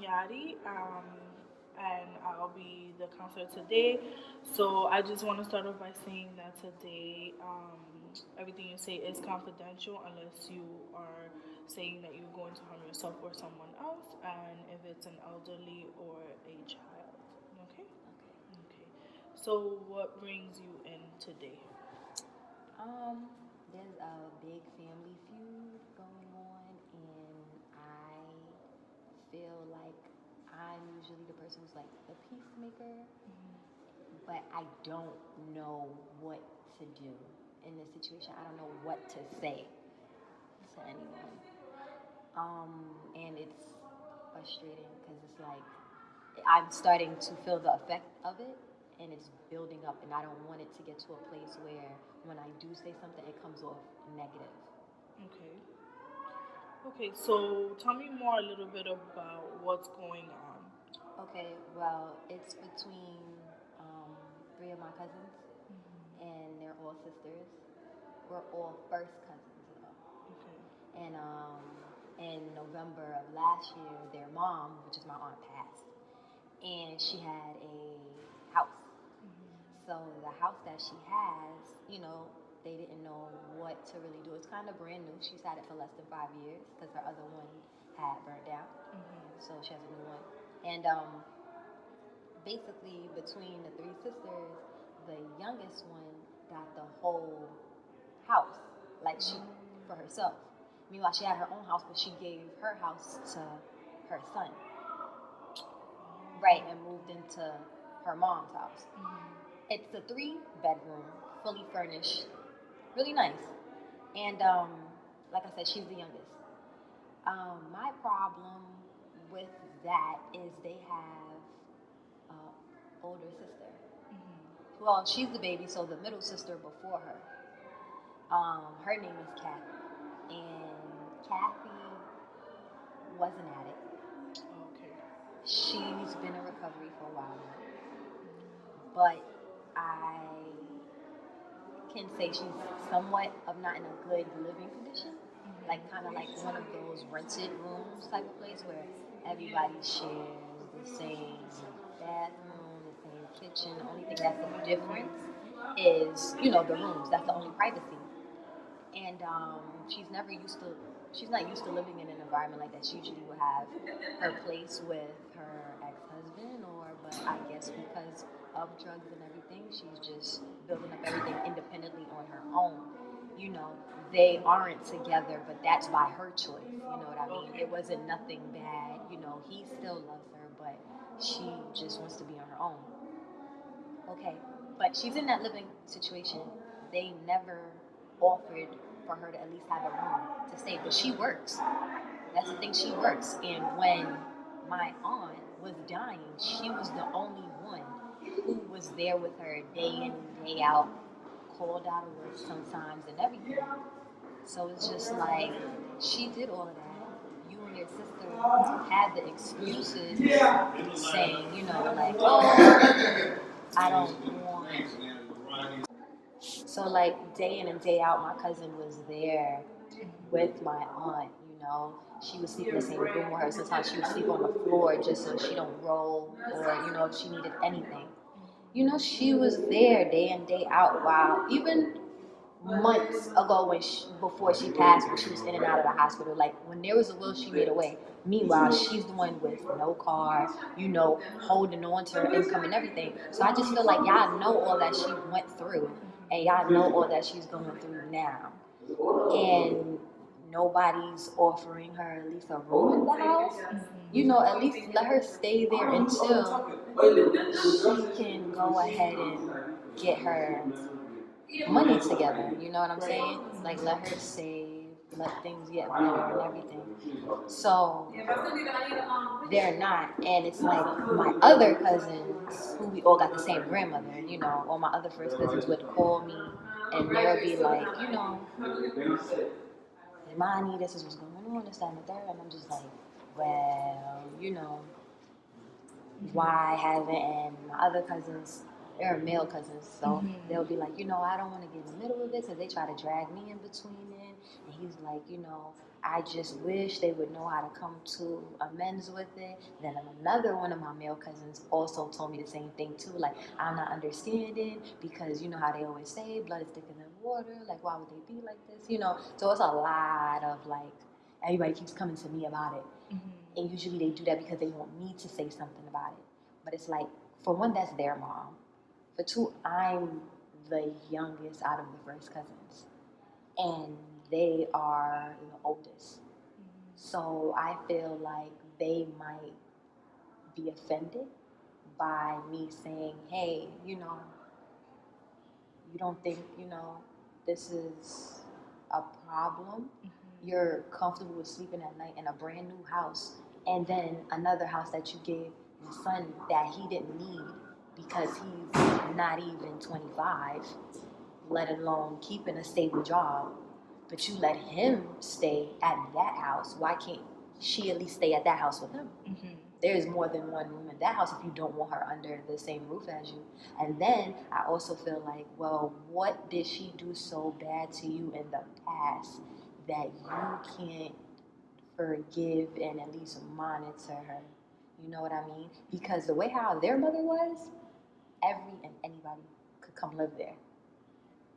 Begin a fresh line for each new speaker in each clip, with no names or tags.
Yadi, and I'll be the counselor today. So I just want to start off by saying that today, everything you say is confidential unless you are saying that you're going to harm yourself or someone else, and if it's an elderly or a child. Okay? Okay. So what brings you in today?
Um, there's a big family feud going on, and I feel like I'm usually the person who's like the peacemaker, but I don't know what to do in this situation. I don't know what to say to anyone. And it's frustrating because it's like I'm starting to feel the effect of it, and it's building up, and I don't want it to get to a place where when I do say something, it comes off negative.
Okay. Okay, so tell me more a little bit about what's going on.
Okay, well, it's between three of my cousins, and they're all sisters. We're all first cousins, though.
Okay.
And in November of last year, their mom, which is my aunt, passed, and she had a house. So the house that she has, they didn't know what to really do. It's kind of brand new. She's had it for less than 5 years because her other one had burnt down. So she has a new one. And basically, between the three sisters, the youngest one got the whole house, like she for herself. Meanwhile, she had her own house, but she gave her house to her son, right, and moved into her mom's house. It's a 3 bedroom, fully furnished, really nice. And like I said, she's the youngest. My problem with that is they have an older sister. Well, she's the baby, so the middle sister before her. Her name is Kathy, and Kathy was an addict.
Okay.
She's been in recovery for a while now, but I can say she's somewhat of not in a good living condition, like kind of like one of those rented rooms type of place where everybody shares the same bathroom, the same kitchen. The only thing that's the difference is, the rooms. That's the only privacy. And she's not used to living in an environment like that. She usually will have her place with her ex-husband, but I guess because of drugs and everything, she's just building up everything independently on her own. You know, they aren't together, but that's by her choice. You know what I mean? It wasn't nothing bad. He still loves her, but she just wants to be on her own. Okay, but she's in that living situation. They never offered for her to at least have a room to stay, but she works. That's the thing, she works. And when my aunt was dying, she was the only one who was there with her day in and day out, called out of work sometimes and everything. So it's just like she did all of that. You and your sister had the excuses saying, like, oh, I don't want. So like day in and day out, my cousin was there with my aunt. She would sleep in the same room with her. Sometimes she would sleep on the floor just so she don't roll, or if she needed anything. She was there day in day out. While even months ago before she passed, when she was in and out of the hospital, like when there was a will, she made a way. Meanwhile, she's the one with no car, holding on to her income and everything. So I just feel like y'all know all that she went through, and y'all know all that she's going through now, and nobody's offering her at least a room in the house. At least let her stay there until she can go ahead and get her money together. You know what I'm saying? Like let her save, let things get better and everything. So they're not, and it's like my other cousins who we all got the same grandmother. All my other first cousins would call me, and they'll be like, Imani, this is what's going on, this, that, and the third. And I'm just like, well, why haven't, and my other cousins, they're male cousins, so they'll be like, I don't want to get in the middle of it because they try to drag me in between it. And he's like, I just wish they would know how to come to amends with it. Then another one of my male cousins also told me the same thing too. Like, I'm not understanding because you know how they always say blood is thicker than water. Like, why would they be like this? You know, so it's a lot of like, everybody keeps coming to me about it.
Mm-hmm.
And usually they do that because they want me to say something about it. But it's like, for one, that's their mom. For two, I'm the youngest out of the first cousins. And they are the oldest. So I feel like they might be offended by me saying, hey, you know, you don't think, you know, this is a problem? You're comfortable with sleeping at night in a brand new house, and then another house that you gave your son that he didn't need because he's not even 25, let alone keeping a stable job. But you let him stay at that house. Why can't she at least stay at that house with him?
Mm-hmm.
There's more than one room in that house if you don't want her under the same roof as you. And then I also feel like, well, what did she do so bad to you in the past that you can't forgive and at least monitor her? You know what I mean? Because the way how their mother was, every and anybody could come live there.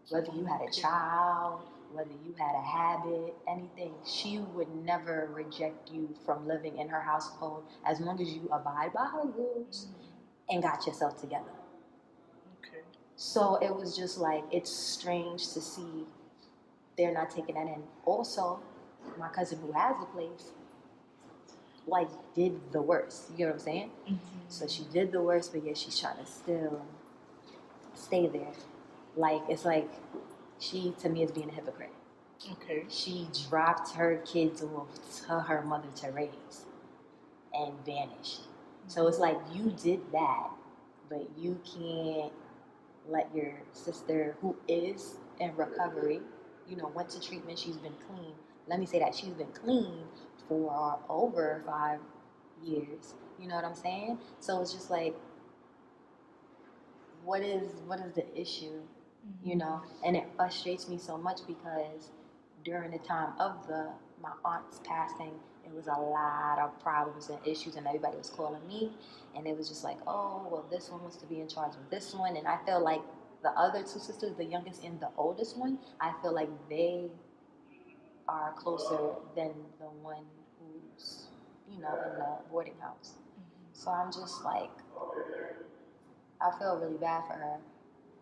Whether you had a child, whether you had a habit, anything, she would never reject you from living in her household as long as you abide by her rules and got yourself together.
Okay.
So it was just like, it's strange to see they're not taking that in. Also, my cousin who has the place, like, did the worst. You know what I'm saying?
Mm-hmm.
So she did the worst, but yet she's trying to still stay there. Like, it's like, she, to me, is being a hypocrite.
Okay.
She dropped her kids off to her mother to raise and vanished. So it's like, you did that, but you can't let your sister, who is in recovery, you know, went to treatment, she's been clean. Let me say that she's been clean for over 5 years. You know what I'm saying? So it's just like, what is the issue? You know, and it frustrates me so much because during the time of my aunt's passing, it was a lot of problems and issues, and everybody was calling me, and it was just like, oh, well, this one wants to be in charge of this one, and I feel like the other two sisters, the youngest and the oldest one, I feel like they are closer than the one who's, you know, in the boarding house. So I'm just like, I feel really bad for her,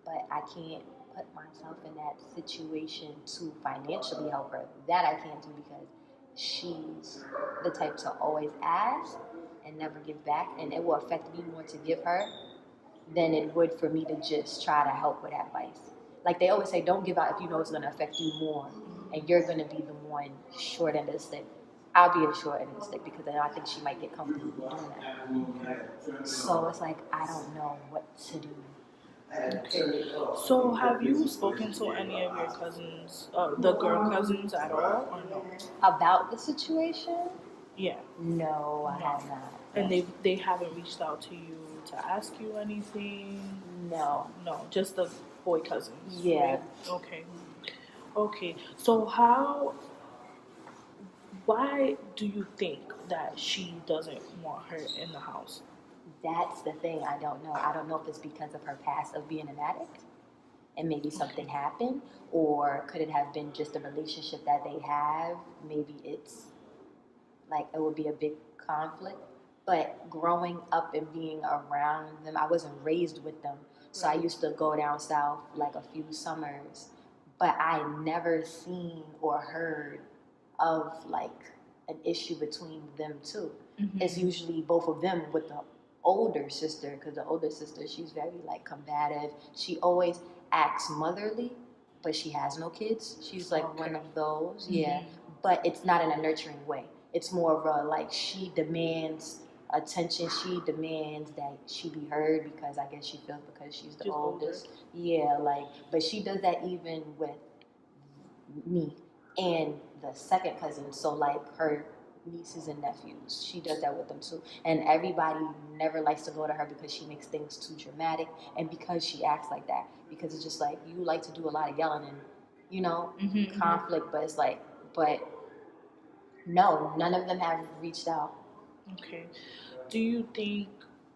but I can't put myself in that situation to financially help her. That I can't do because she's the type to always ask and never give back, and it will affect me more to give her than it would for me to just try to help with advice. Like they always say, don't give out if you know it's going to affect you more, and you're going to be the one short end of the stick. I'll be the short end of the stick because then I think she might get comfortable doing that. So it's like, I don't know what to do.
Okay. So, have you spoken to any of your cousins, the girl cousins, at all, or no?
About the situation?
Yeah.
No, I have not.
And they haven't reached out to you to ask you anything?
No.
No, just the boy cousins.
Yeah.
Right? Okay. Okay. So, why do you think that she doesn't want her in the house?
That's the thing. I don't know. I don't know if it's because of her past of being an addict and maybe something happened, or could it have been just a relationship that they have? Maybe it's like it would be a big conflict. But growing up and being around them, I wasn't raised with them. So I used to go down south like a few summers, but I never seen or heard of like an issue between them two.
Mm-hmm.
It's usually both of them with the older sister, because the older sister, she's very like combative. She always acts motherly, but she has no kids. She's like one of those, yeah. But it's not in a nurturing way. It's more of a like, she demands attention. She demands that she be heard because I guess she feels because she's the oldest. Yeah, like, but she does that even with me and the second cousin. So like her nieces and nephews, she does that with them too. And everybody never likes to go to her because she makes things too dramatic and because she acts like that. Because it's just like, you like to do a lot of yelling and, you know, conflict, but it's like, but No, none of them have reached out.
Okay. Do you think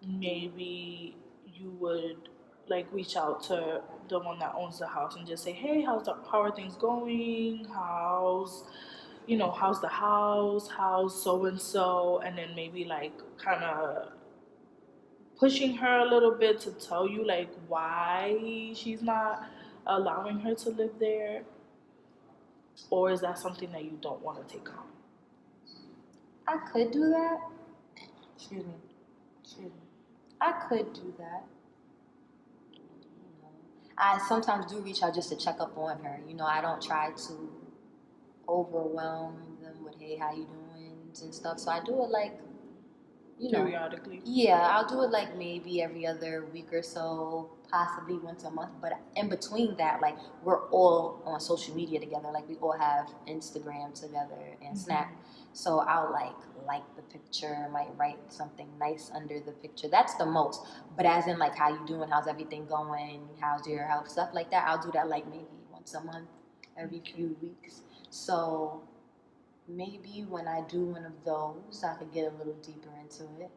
maybe you would like reach out to the one that owns the house and just say, "Hey, how are things going? How's the house? How's so and so?" And then maybe like kind of pushing her a little bit to tell you like why she's not allowing her to live there, or is that something that you don't want to take on?
I could do that. Excuse me. Excuse me. I could do that. I sometimes do reach out just to check up on her. I don't try to overwhelm them with, hey, how you doing and stuff. So I do it like,
Periodically.
yeah, I'll do it like maybe every other week or so, possibly once a month. But in between that, like we're all on social media together. Like we all have Instagram together and Snap. So I'll like the picture, might write something nice under the picture. That's the most. But as in like how you doing, how's everything going, how's your health, stuff like that. I'll do that like maybe once a month, every few weeks. So maybe when I do one of those, I could get a little deeper into it.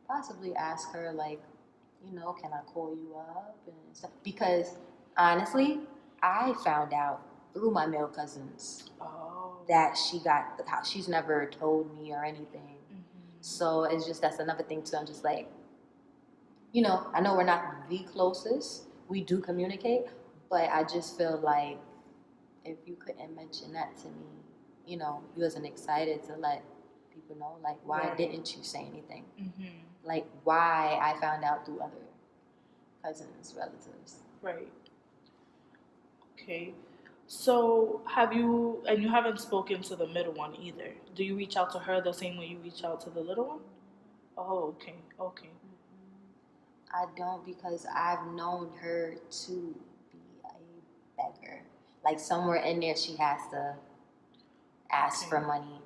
Possibly ask her like, can I call you up and stuff? Because honestly, I found out through my male cousins that she got the house. She's never told me or anything. So it's just that's another thing too. I'm just like, I know we're not the closest. We do communicate, but I just feel like if you couldn't mention that to me, you wasn't excited to let people know, like, why didn't you say anything? Like, why I found out through other cousins, relatives.
Right. Okay. So and you haven't spoken to the middle one either. Do you reach out to her the same way you reach out to the little one? Oh, okay. Okay.
I don't, because I've known her to be a beggar. Like somewhere in there, she has to ask for money.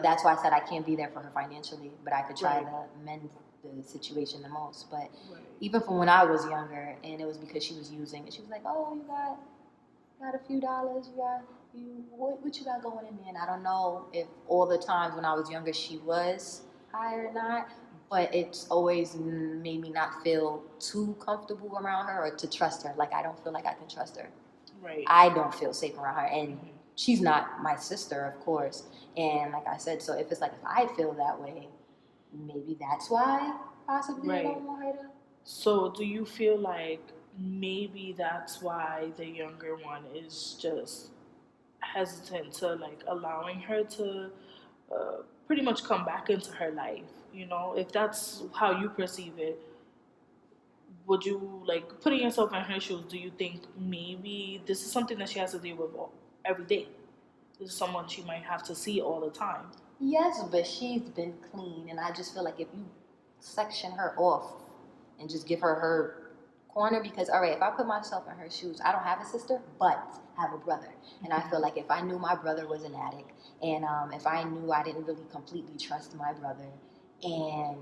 That's why I said I can't be there for her financially, but I could try to mend the situation the most. But even from when I was younger, and it was because she was using it, she was like, "Oh, you got a few dollars. What you got going in there?" And I don't know if all the times when I was younger she was high or not, but it's always made me not feel too comfortable around her or to trust her. Like I don't feel like I can trust her.
Right.
I don't feel safe around her, and she's not my sister, of course. And like I said, so if it's like if I feel that way, maybe that's why possibly I don't want her to.
So do you feel like maybe that's why the younger one is just hesitant to like allowing her to pretty much come back into her life? If that's how you perceive it, would you like putting yourself in her shoes? Do you think maybe this is something that she has to deal with every day? This is someone she might have to see all the time.
Yes, but she's been clean, and I just feel like if you section her off and just give her corner, because all right, if I put myself in her shoes, I don't have a sister, but I have a brother, and I feel like if I knew my brother was an addict, and if I knew I didn't really completely trust my brother, and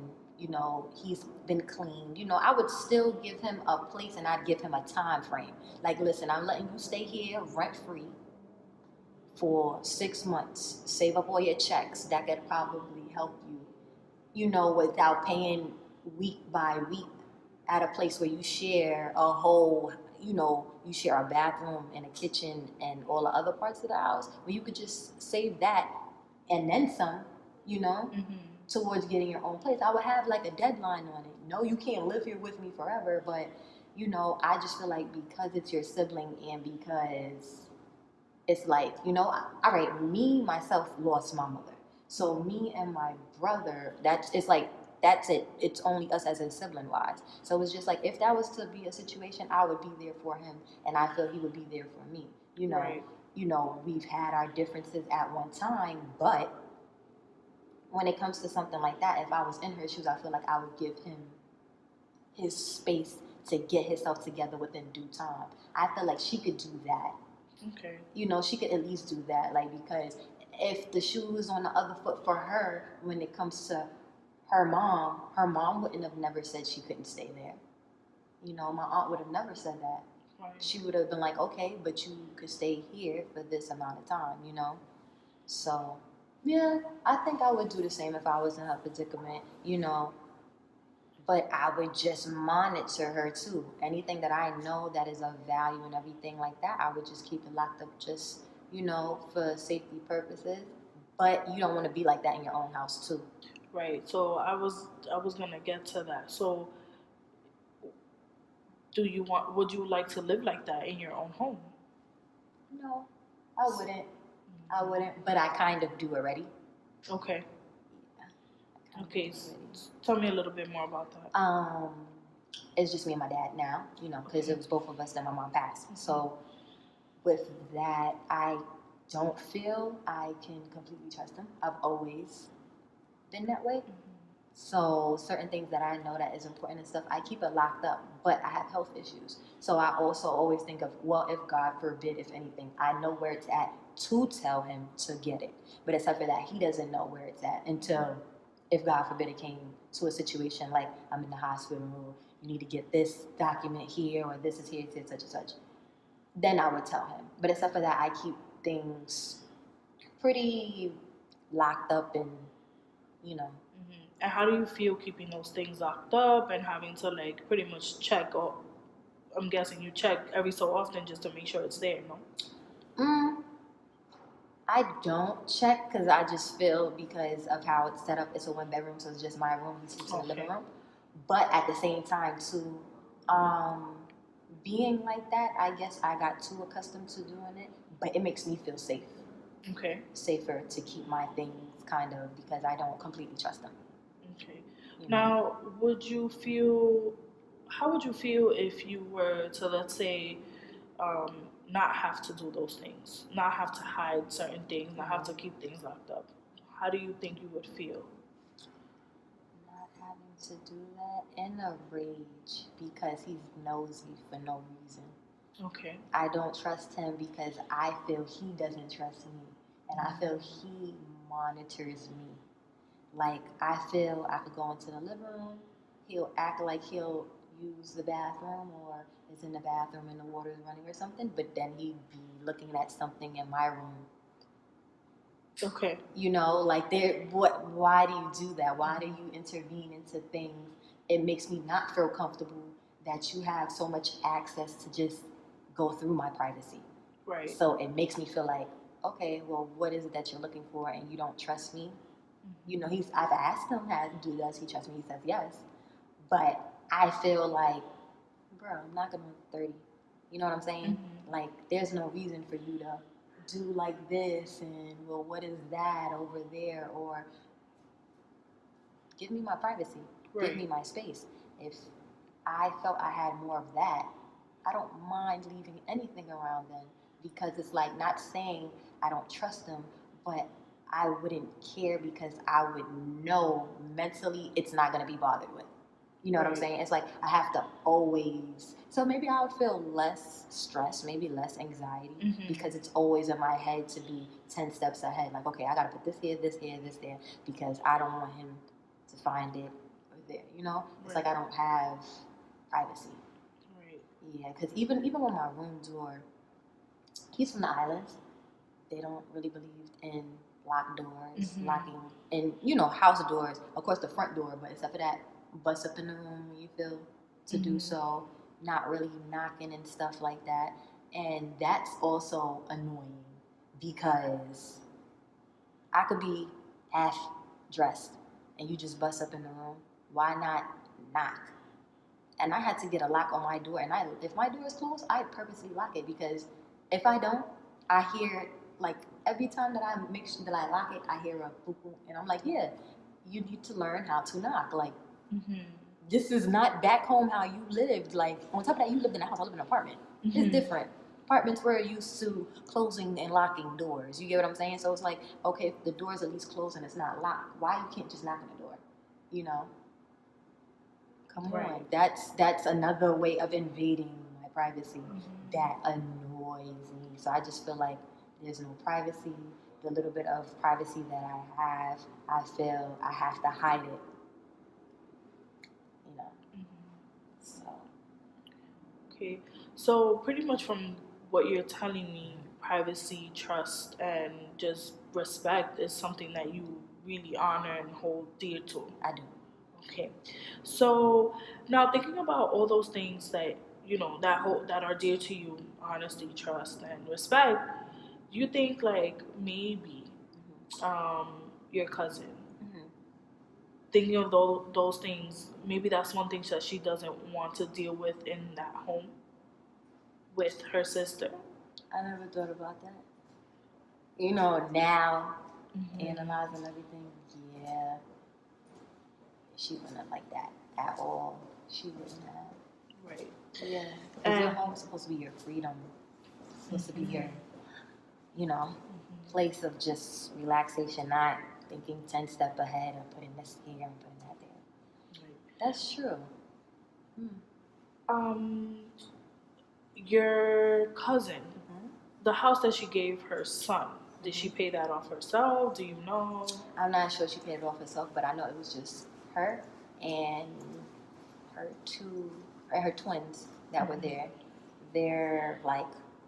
he's been clean, I would still give him a place, and I'd give him a time frame. Like, listen, I'm letting you stay here rent free for 6 months. Save up all your checks. That could probably help you, without paying week by week at a place where you share a whole, you share a bathroom and a kitchen and all the other parts of the house, where you could just save that and then some, towards getting your own place. I would have like a deadline on it. No, you can't live here with me forever, but, I just feel like because it's your sibling and because it's like, all right, me, myself, lost my mother. So me and my brother, that's it. It's only us as in sibling wise. So it's just like, if that was to be a situation, I would be there for him, and I feel he would be there for me. We've had our differences at one time, but when it comes to something like that, if I was in her shoes, I feel like I would give him his space to get himself together within due time. I feel like she could do that.
Okay.
She could at least do that, like, because if the shoe is on the other foot for her when it comes to her mom wouldn't have never said she couldn't stay there. My aunt would have never said that. Right. She would have been like, okay, but you could stay here for this amount of time, So, yeah, I think I would do the same if I was in her predicament, you know. But I would just monitor her too. Anything that I know that is of value and everything like that, I would just keep it locked up just, you know, for safety purposes. But you don't want to be like that in your own house too.
Right. So I was gonna get to that. So would you like to live like that in your own home?
No, I wouldn't. I wouldn't, but I kind of do already.
Okay.
Yeah, I kind
Okay.
of do already.
Tell me a little bit more about that.
It's just me and my dad now, you know, because it was both of us that my mom passed. So with that, I don't feel I can completely trust him. I've always been that way. So certain things that I know that is important and stuff, I keep it locked up. But I have health issues. So I also always think of, well, if God forbid, if anything, I know where it's at to tell him to get it. But except for that, he doesn't know where it's at until, if God forbid, it came to a situation like I'm in the hospital, you need to get this document here, or this is here, it's such and such. Then I would tell him. But except for that, I keep things pretty locked up and, you know.
And how do you feel keeping those things locked up and having to like pretty much check? Or I'm guessing you check every so often just to make sure it's there, no?
I don't check because I just feel because of how it's set up, it's a 1 bedroom, so it's just my room. He sleeps in the living room. But at the same time, too, being like that, I guess I got too accustomed to doing it. But it makes me feel safe.
Okay.
Safer to keep my things kind of because I don't completely trust them.
Okay.
You know?
Now, how would you feel if you were to, let's say, not have to do those things, not have to hide certain things, not have to keep things locked up? How do you think you would feel?
Not having to do that, in a rage because he's nosy for no reason.
Okay.
I don't trust him because I feel he doesn't trust me. And I feel he monitors me. Like, I feel I could go into the living room, he'll act like he'll use the bathroom or is in the bathroom and the water's running or something, but then he'd be looking at something in my room.
Okay.
You know, like, why do you do that? Why do you intervene into things? It makes me not feel comfortable that you have so much access to just go through my privacy.
Right.
So it makes me feel like, okay, well, what is it that you're looking for and you don't trust me? You know, I've asked him, does he trust me? He says yes. But I feel like, bro, I'm not gonna 30. You know what I'm saying? Like, there's no reason for you to do like this and, well, what is that over there? Or give me my privacy. Right. Give me my space. If I felt I had more of that, I don't mind leaving anything around them because it's like, not saying I don't trust them, but I wouldn't care because I would know mentally it's not going to be bothered with. You know what I'm saying? It's like I have to always. So maybe I would feel less stress, maybe less anxiety because it's always in my head to be 10 steps ahead. Like, okay, I got to put this here, this here, this there because I don't want him to find it or there. You know? It's like I don't have privacy. Right. Yeah, because even with my room door, he's from the islands. They don't really believe in locked doors, locking, and house doors. Of course, the front door, but except for that, bust up in the room when you feel to do so. Not really knocking and stuff like that, and that's also annoying because I could be half dressed and you just bust up in the room. Why not knock? And I had to get a lock on my door, and if my door is closed, I purposely lock it because if I don't, I hear, like, every time that I make sure that I lock it, I hear a boop boop, and I'm like, yeah, you need to learn how to knock. Like, this is not back home how you lived. Like, on top of that, you lived in a house, I live in an apartment. It's different. Apartments were used to closing and locking doors. You get what I'm saying? So it's like, okay, if the door's at least closed and it's not locked, why you can't just knock on the door? You know? Come on. That's another way of invading my privacy that annoys me. So I just feel like there's no privacy. The little bit of privacy that I have, I feel I have to hide it. You know. So.
Okay. So pretty much from what you're telling me, privacy, trust, and just respect is something that you really honor and hold dear to.
I do.
Okay. So now thinking about all those things that that are dear to you, honesty, trust, and respect, do you think like maybe your cousin thinking of those things, maybe that's one thing that she doesn't want to deal with in that home with her sister?
I never thought about that. Now analyzing everything, yeah, she wouldn't like that at all. She wouldn't have.
Right.
Yeah. Because your home is supposed to be your freedom. It's supposed to be your, place of just relaxation, not thinking 10 steps ahead or putting this here and putting that there. Right. That's true.
Your cousin, the house that she gave her son, did she pay that off herself? Do you know?
I'm not sure she paid it off herself, but I know it was just her and her twins that were there. They're like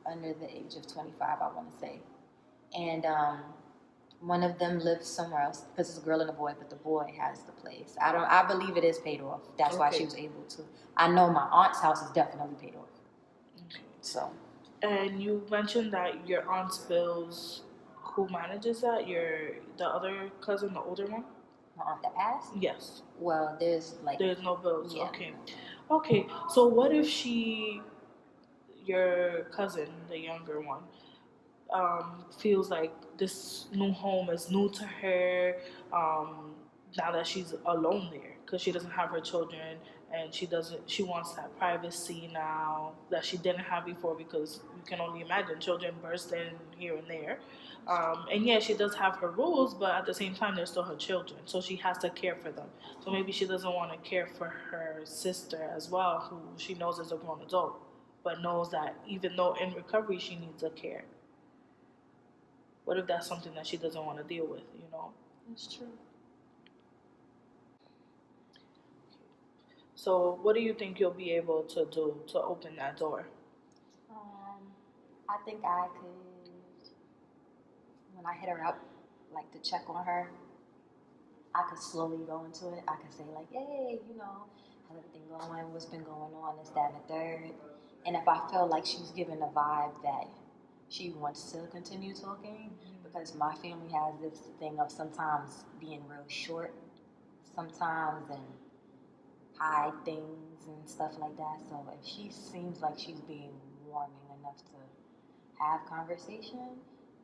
under the age of 25, I want to say. And one of them lives somewhere else because it's a girl and a boy, but the boy has the place. I believe it is paid off. That's why she was able to. I know my aunt's house is definitely paid off. Okay. So.
And you mentioned that your aunt's bills, who manages that? The other cousin, the older one?
My aunt that passed?
Yes.
Well, there's
no bills.
Yeah.
Okay. So what if your cousin, the younger one, feels like this new home is new to her now that she's alone there because she doesn't have her children, and she wants that privacy now that she didn't have before, because you can only imagine children burst in here and there. And yeah, she does have her rules, but at the same time they're still her children, so she has to care for them. So maybe she doesn't want to care for her sister as well, who she knows is a grown adult, but knows that even though in recovery she needs a care. What if that's something that she doesn't want to deal with,
That's true.
So what do you think you'll be able to do to open that door?
I think I could, when I hit her up, like to check on her, I could slowly go into it. I could say like, hey, how's everything going? What's been going on? This, that, and the third. And if I feel like she's giving a vibe that she wants to continue talking, because my family has this thing of sometimes being real short sometimes and hide things and stuff like that. So if she seems like she's being warming enough to have conversation,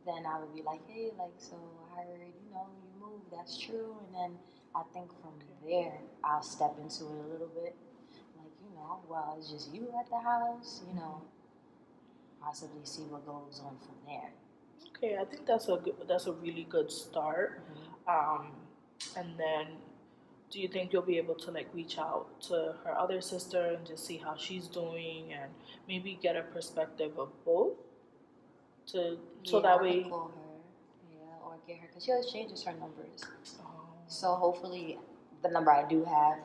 then I would be like, hey, so I heard, you moved, that's true. And then I think from there, I'll step into it a little bit. Like, well, it's just you at the house, possibly see what goes on from there.
Okay, I think that's a really good start. And then, do you think you'll be able to reach out to her other sister and just see how she's doing, and maybe get a perspective of both? So that way.
I call her, or get her, because she always changes her numbers. So hopefully, the number I do have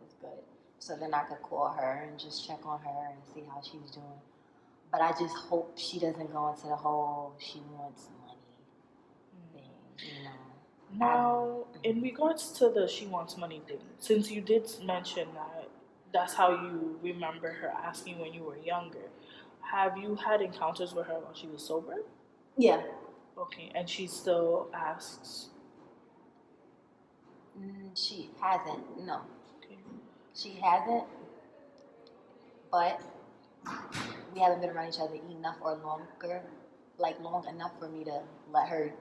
is good. So then I could call her and just check on her and see how she's doing. But I just hope she doesn't go into the whole she wants money thing,
Now, in regards to the she wants money thing, since you did mention that that's how you remember her asking when you were younger, have you had encounters with her while she was sober?
Yeah.
Okay, and she still asks?
She hasn't, no.
Okay.
She hasn't, but we haven't been around each other enough or longer, long enough for me to let her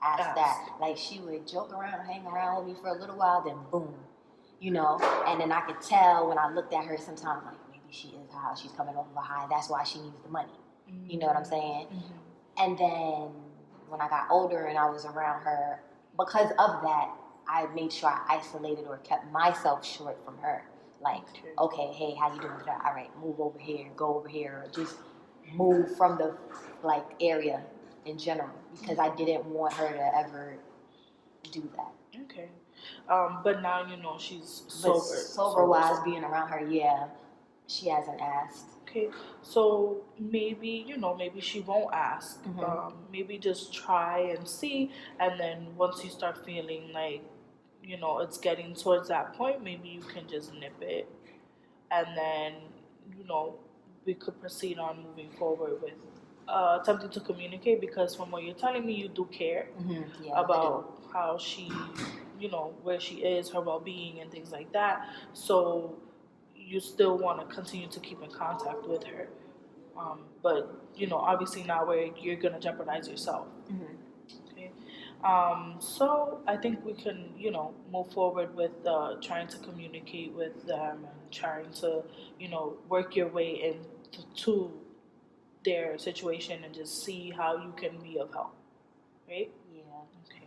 ask that. Like, she would joke around, hang around with me for a little while, then boom, and then I could tell when I looked at her sometimes, like, maybe she is high, she's coming off of a high, that's why she needs the money. You know what I'm saying? And then when I got older and I was around her, because of that, I made sure I isolated or kept myself short from her. Like, okay, hey, how you doing? All right, move over here, go over here, or just move from the area in general, because I didn't want her to ever do that.
Okay. But now she's sober.
Sober-wise, being around her, yeah, she hasn't asked.
Okay, so maybe maybe she won't ask.
Mm-hmm.
Maybe just try and see, and then once you start feeling like it's getting towards that point, maybe you can just nip it, and then you know we could proceed on moving forward with attempting to communicate, because from what you're telling me, you do care
Mm-hmm. Yeah, I do.
about how she, where she is, her well-being and things like that. So you still want to continue to keep in contact with her, but obviously not where you're gonna jeopardize yourself.
Mm-hmm.
Okay. So I think we can, move forward with trying to communicate with them and trying to, work your way into their situation and just see how you can be of help, right?
Yeah.
Okay.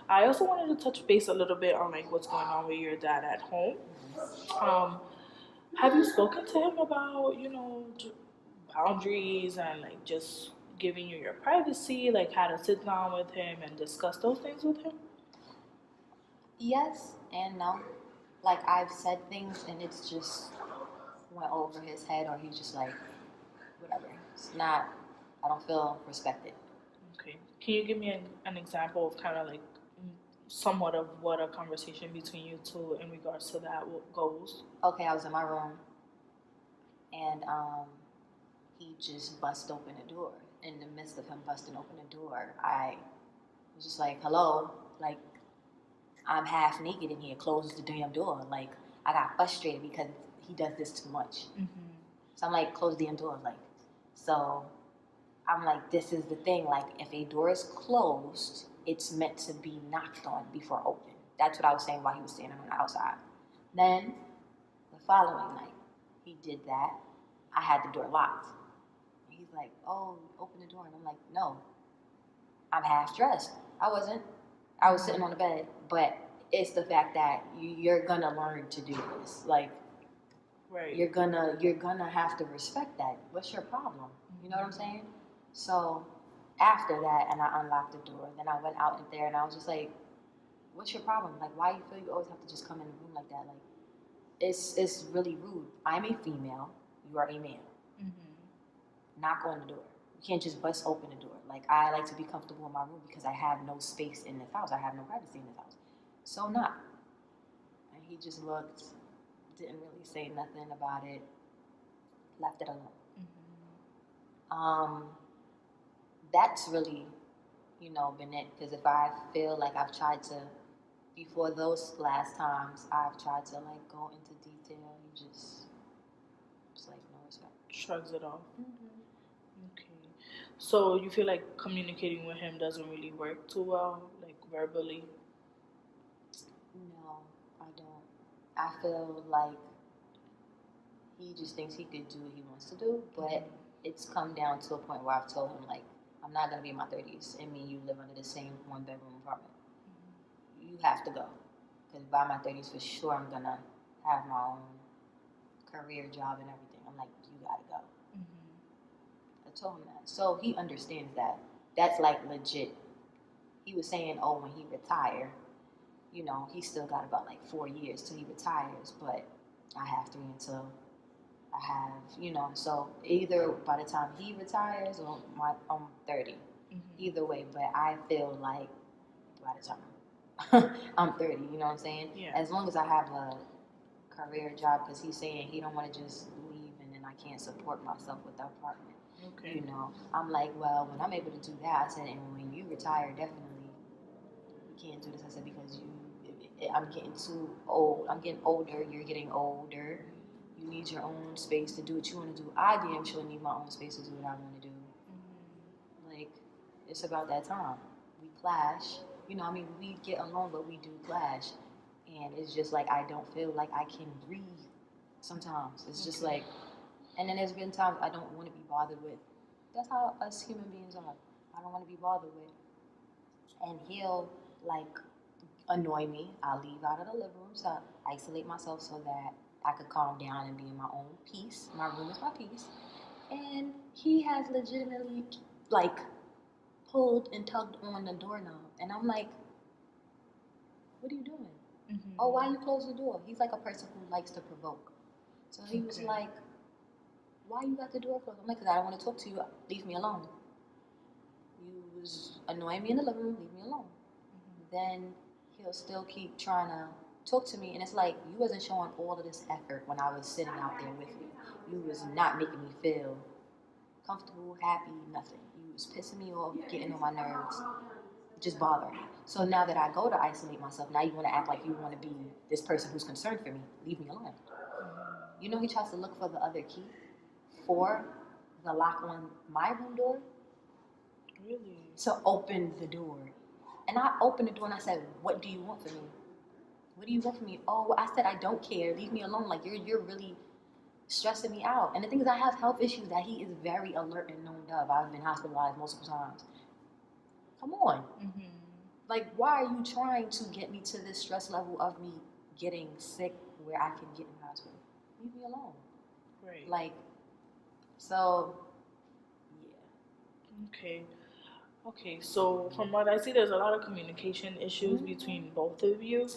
I also wanted to touch base a little bit on like what's going on with your dad at home. Um, have you spoken to him about, boundaries and like just giving you your privacy, like how to sit down with him and discuss those things with him?
Yes and no. Like I've said things and it's just went over his head, or he's just like, whatever. It's not. I don't feel respected.
Okay. Can you give me an example of kind of like somewhat of what a conversation between you two in regards to that goes?
Okay, I was in my room and he just bust open the door. In the midst of him busting open the door, I was just like, hello, like I'm half naked in here, closes the damn door. Like I got frustrated because he does this too much.
Mm-hmm.
So I'm like, close the damn door. Like, so I'm like, this is the thing. Like, if a door is closed, it's meant to be knocked on before open. That's what I was saying while he was standing on the outside. Then the following night, he did that. I had the door locked. He's like, oh, open the door. And I'm like, no, I'm half dressed. I wasn't. I was sitting on the bed. But it's the fact that you're going to learn to do this. Like,
Right.
you're gonna have to respect that. What's your problem? You know what I'm saying? So after that, and I unlocked the door, then I went out in there and I was just like, what's your problem? Like, why you feel you always have to just come in the room like that? Like, it's really rude. I'm a female, you are a male.
Mm-hmm.
Knock on the door. You can't just bust open the door. Like, I like to be comfortable in my room because I have no space in this house. I have no privacy in this house. So knock. And he just looked, didn't really say nothing about it, left it alone.
Mm-hmm.
That's really, been it. Because if I feel like I've tried to, before those last times, I've tried to like go into detail. You just like no respect.
Shrugs it off.
Mm-hmm.
Okay. So you feel like communicating with him doesn't really work too well, like verbally?
No, I don't. I feel like he just thinks he could do what he wants to do, but it's come down to a point where I've told him like, I'm not gonna be in my 30s and me and you live under the same 1-bedroom apartment. You have to go, because by my 30s for sure I'm gonna have my own career, job, and everything. I'm like, you gotta go. I told him that, so he understands that. That's like legit. He was saying, oh, when he retire, he still got about like 4 years till he retires, but I have 3 until I have, so either by the time he retires or I'm 30, either way. But I feel like by the time I'm 30, you know what I'm saying?
Yeah.
As long as I have a career job, because he's saying he don't want to just leave and then I can't support myself with the apartment.
Okay.
I'm like, well, when I'm able to do that, I said, and when you retire, definitely you can't do this. I said, because I'm getting too old. I'm getting older. You're getting older. You need your own space to do what you want to do. I damn sure need my own space to do what I want to do. Like, it's about that time. We clash. We get along, but we do clash. And it's just like I don't feel like I can breathe sometimes. It's just like, and then there's been times I don't want to be bothered with. That's how us human beings are. I don't want to be bothered with. And he'll, like, annoy me. I'll leave out of the living room to isolate myself so that I could calm down and be in my own peace. My room is my peace. And he has legitimately, like, pulled and tugged on the doorknob. And I'm like, what are you doing? Oh, why you close the door? He's like a person who likes to provoke. So he was like, why you got the door closed? I'm like, because I don't want to talk to you. Leave me alone. You was annoying me in the living room. Leave me alone. Then he'll still keep trying to talk to me, and it's like you wasn't showing all of this effort when I was sitting out there with you. You was not making me feel comfortable, happy, nothing. You was pissing me off, getting on my nerves, just bothering me. So now that I go to isolate myself, now you want to act like you want to be this person who's concerned for me. Leave me alone. You know he tries to look for the other key for the lock on my room door.
Really?
To open the door. And I opened the door and I said, what do you want from me? What do you want from me? Oh, I said, I don't care. Leave me alone. Like, you're really stressing me out. And the thing is, I have health issues that he is very alert and known of. I've been hospitalized multiple times. Come on.
Mm-hmm.
Like, why are you trying to get me to this stress level of me getting sick where I can get in the hospital? Leave me alone.
Right.
Like, so, yeah.
Okay, so from what I see, there's a lot of communication issues between both of you.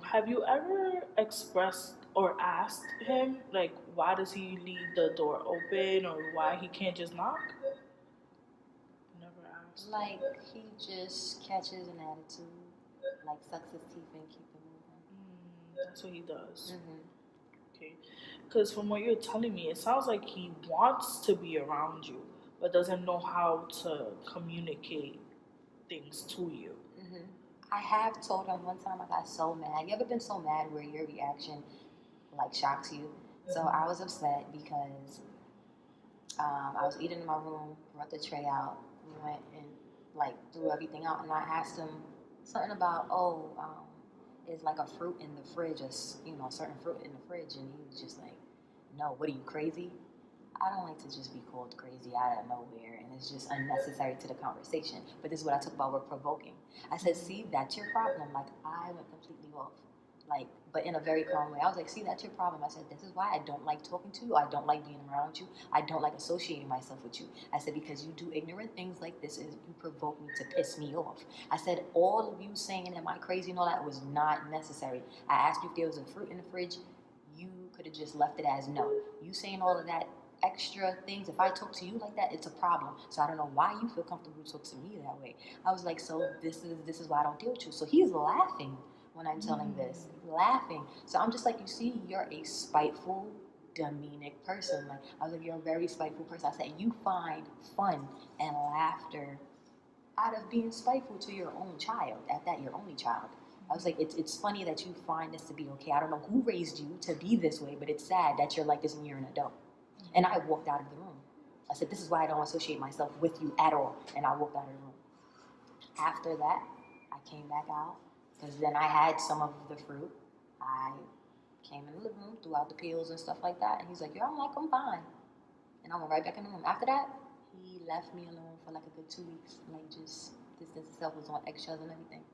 Have you ever expressed or asked him, like, why does he leave the door open or why he can't just knock? Never asked.
Like, he just catches an attitude, like, sucks his teeth and keep it moving.
That's what he does.
Mm-hmm.
Okay. Because from what you're telling me, it sounds like he wants to be around you, but doesn't know how to communicate things to you.
Mm-hmm. I have told him one time I got so mad. You ever been so mad where your reaction like shocks you? So I was upset because I was eating in my room, brought the tray out, we went and like threw everything out, and I asked him something about is like a fruit in the fridge, a certain fruit in the fridge, and he was just like, no, what are you, crazy? I don't like to just be called crazy out of nowhere, and it's just unnecessary to the conversation. But this is what I took about word provoking. I said, see, that's your problem. Like, I went completely off. Like, but in a very calm way. I was like, see, that's your problem. I said, this is why I don't like talking to you. I don't like being around you. I don't like associating myself with you. I said, because you do ignorant things like this, is you provoke me to piss me off. I said, all of you saying, am I crazy and all that was not necessary. I asked you if there was a fruit in the fridge. You could have just left it as no. You saying all of that extra things, if I talk to you like that, it's a problem. So I don't know why you feel comfortable to talk to me that way. I was like, so this is why I don't deal with you. So he's laughing when I'm telling this, laughing. So I'm just like, you see, you're a spiteful, demeanic person. Like, I was like, you're a very spiteful person. I said, you find fun and laughter out of being spiteful to your own child, at that, your only child. I was like, it's funny that you find this to be okay. I don't know who raised you to be this way, but it's sad that you're like this when you're an adult. And I walked out of the room. I said, this is why I don't associate myself with you at all. And I walked out of the room. After that, I came back out, because then I had some of the fruit. I came in the living room, threw out the peels and stuff like that. And he's like, I'm like, I'm fine. And I went right back in the room. After that, he left me alone for like a good 2 weeks. Like, just distance itself, was on eggshells and everything.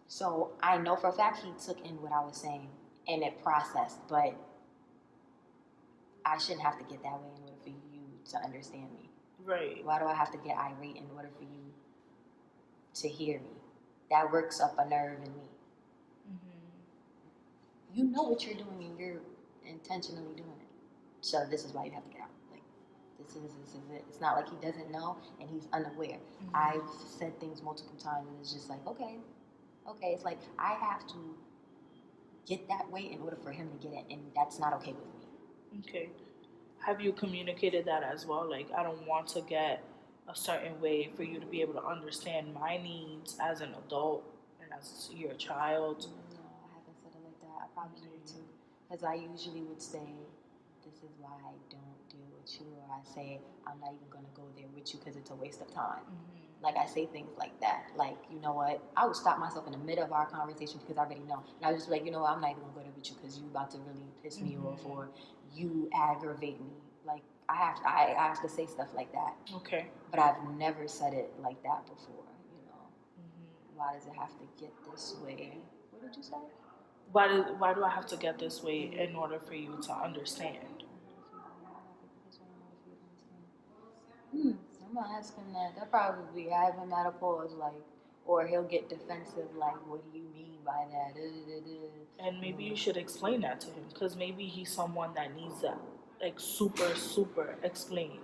So I know for a fact he took in what I was saying and it processed, but I shouldn't have to get that way in order for you to understand me.
Right.
Why do I have to get irate in order for you to hear me? That works up a nerve in me. Mm-hmm. You know what you're doing and you're intentionally doing it. So this is why you have to get out. Like, this is it. It's not like he doesn't know and he's unaware. Mm-hmm. I've said things multiple times and it's just like, okay. It's like I have to get that way in order for him to get it, and that's not okay with me.
Okay. Have you communicated that as well? Like, I don't want to get a certain way for you to be able to understand my needs as an adult and as your child?
No, I haven't said it like that. I probably need to, because I usually would say, this is why I don't deal with you, or I say, I'm not even going to go there with you because it's a waste of time. Mm-hmm. Like, I say things like that. Like, you know what? I would stop myself in the middle of our conversation because I already know. And I was just like, you know what? I'm not even going to go there with you because you about to really piss me off or you aggravate me. Like, I have to say stuff like that.
Okay.
But I've never said it like that before, you know. Mm-hmm. Why does it have to get this way? What did you say?
Why do I have to get this way in order for you to understand? I'm gonna ask him that. They'll probably have him at a pause, like, or he'll get defensive, like, what do you mean by that? And maybe you should explain that to him, because maybe he's someone that needs that like super explained.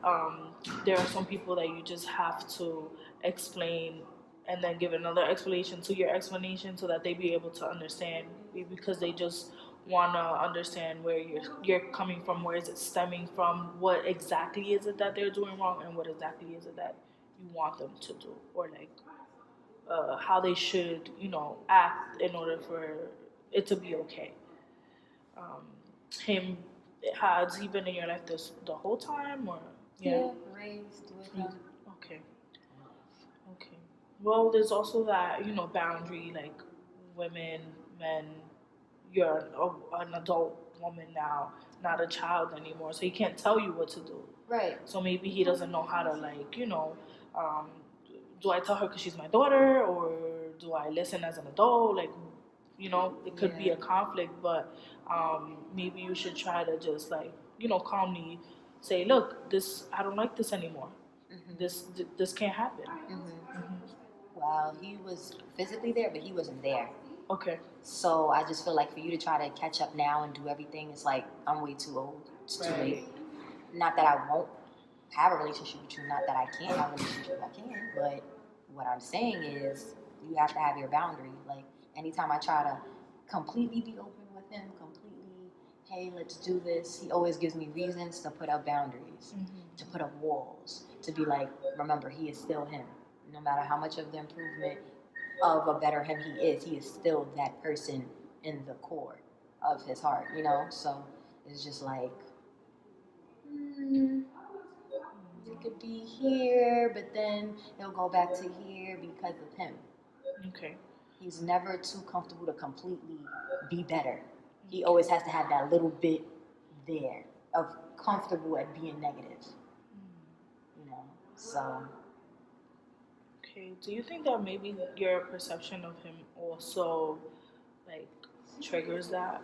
Um, there are some people that you just have to explain and then give another explanation to your explanation so that they be able to understand, because they just want to understand where you're coming from, where is it stemming from, what exactly is it that they're doing wrong, and what exactly is it that you want them to do, or like how they should act in order for it to be okay. um, Him, has he been in your life the whole time, or yeah?
Yeah, raised with
He's,
him.
okay, okay. Well, there's also that boundary, like women, men. You're an adult woman now, not a child anymore, so he can't tell you what to do.
Right.
So maybe he doesn't know how to, like, um, do I tell her because she's my daughter, or do I listen as an adult? Like, it could be
Yeah.
a conflict, but maybe you should try to just, like, calmly say, look, this, I don't like this anymore. This can't happen.
Well, he was physically there, but he wasn't there.
Okay.
So I just feel like for you to try to catch up now and do everything, it's like I'm way too old. It's too late. Not that I won't have a relationship with you, not that I can't have a relationship, I can. But what I'm saying is you have to have your boundary. Like anytime I try to completely be open with him, completely, hey, let's do this, he always gives me reasons to put up boundaries, to put up walls, to be like, remember, he is still him. No matter how much of the improvement of a better him he is still that person in the core of his heart, So it's just like, it could be here, but then it'll go back to here because of him.
Okay.
He's never too comfortable to completely be better. He always has to have that little bit there of comfortable at being negative, So.
Okay. Do you think that maybe your perception of him also, like, triggers that,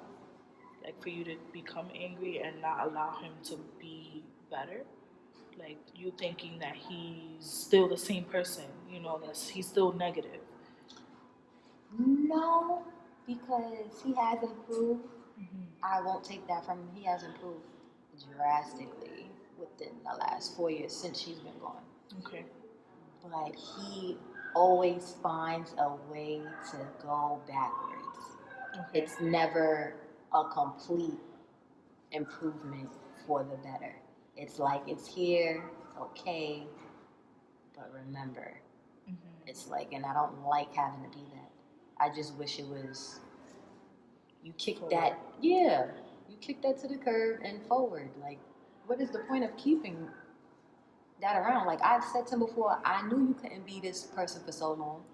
like, for you to become angry and not allow him to be better? Like, you thinking that he's still the same person, that he's still negative.
No, because he has improved. I won't take that from him. He has improved drastically within the last 4 years since she's been gone.
Okay.
But he always finds a way to go backwards.
Okay.
It's never a complete improvement for the better. It's like it's here, okay, but remember. It's like, and I don't like having to be that. I just wish it was, you kick that, yeah, you kick that to the curb and forward. Like, what is the point of keeping that around? Like, I've said to him before, I knew you couldn't be this person for so long.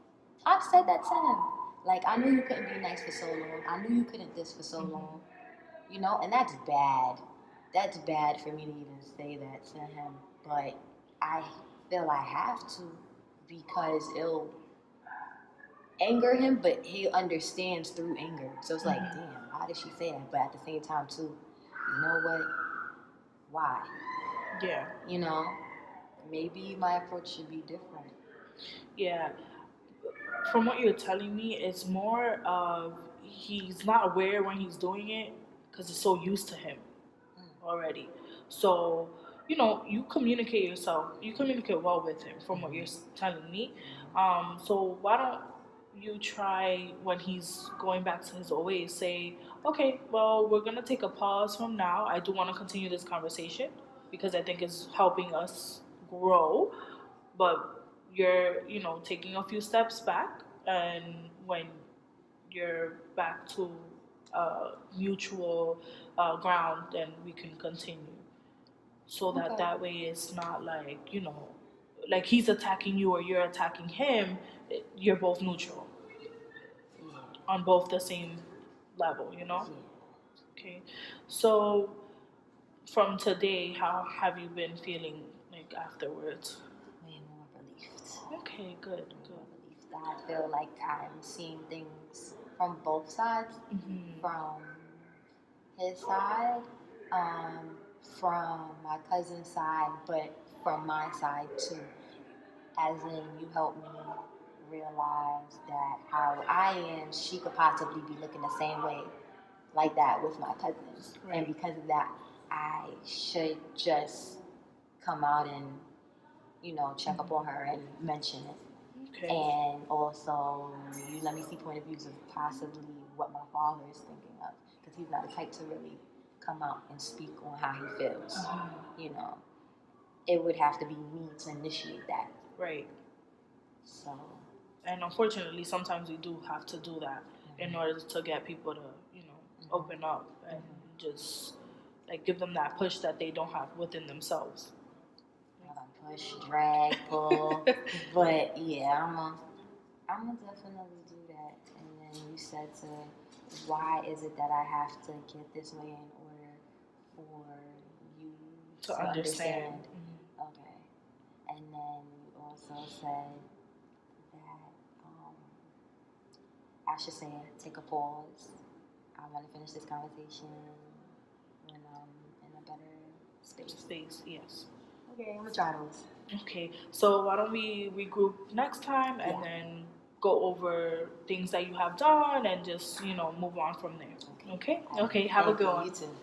I've said that to him. Like, I knew you couldn't be nice for so long. I knew you couldn't this for so long. And that's bad. That's bad for me to even say that to him. But I feel I have to, because it'll anger him, but he understands through anger. So it's like, damn, why did she say that? But at the same time, too, you know what? Why?
Yeah.
Maybe my approach should be different.
Yeah. From what you're telling me, it's more of he's not aware when he's doing it because it's so used to him already. So, you communicate yourself. You communicate well with him, from what you're telling me. So why don't you try, when he's going back to his old ways, say, okay, well, we're gonna take a pause from now. I do want to continue this conversation because I think it's helping us grow, but you're, taking a few steps back, and when you're back to mutual ground, then we can continue. So that that way it's not like, like he's attacking you or you're attacking him. You're both neutral on both the same level, Okay. So from today, how have you been feeling, like, afterwards?
Way more relieved.
Okay, good.
I feel like I'm seeing things from both sides. From his side, from my cousin's side, but from my side too. As in, you helped me realize that how I am, she could possibly be looking the same way like that with my cousins.
Right.
And because of that, I should just come out and, you know, check up on her and mention it.
Okay.
And also, you let me see point of views of possibly what my father is thinking of, because he's not the type to really come out and speak on how he feels. You know, it would have to be me to initiate that.
Right.
So.
And unfortunately, sometimes we do have to do that in order to get people to, you know, open up and just like give them that push that they don't have within themselves.
Push, drag, pull, but yeah, I'm gonna definitely do that. And then you said why is it that I have to get this way in order for you to understand? Okay. And then you also said that I should say take a pause. I want to finish this conversation when I'm in a better space.
Yes.
Okay, I'm gonna try those.
Okay, so why don't we regroup next time and then go over things that you have done and just, you know, move on from there. Okay? Okay, have a good one.
You too.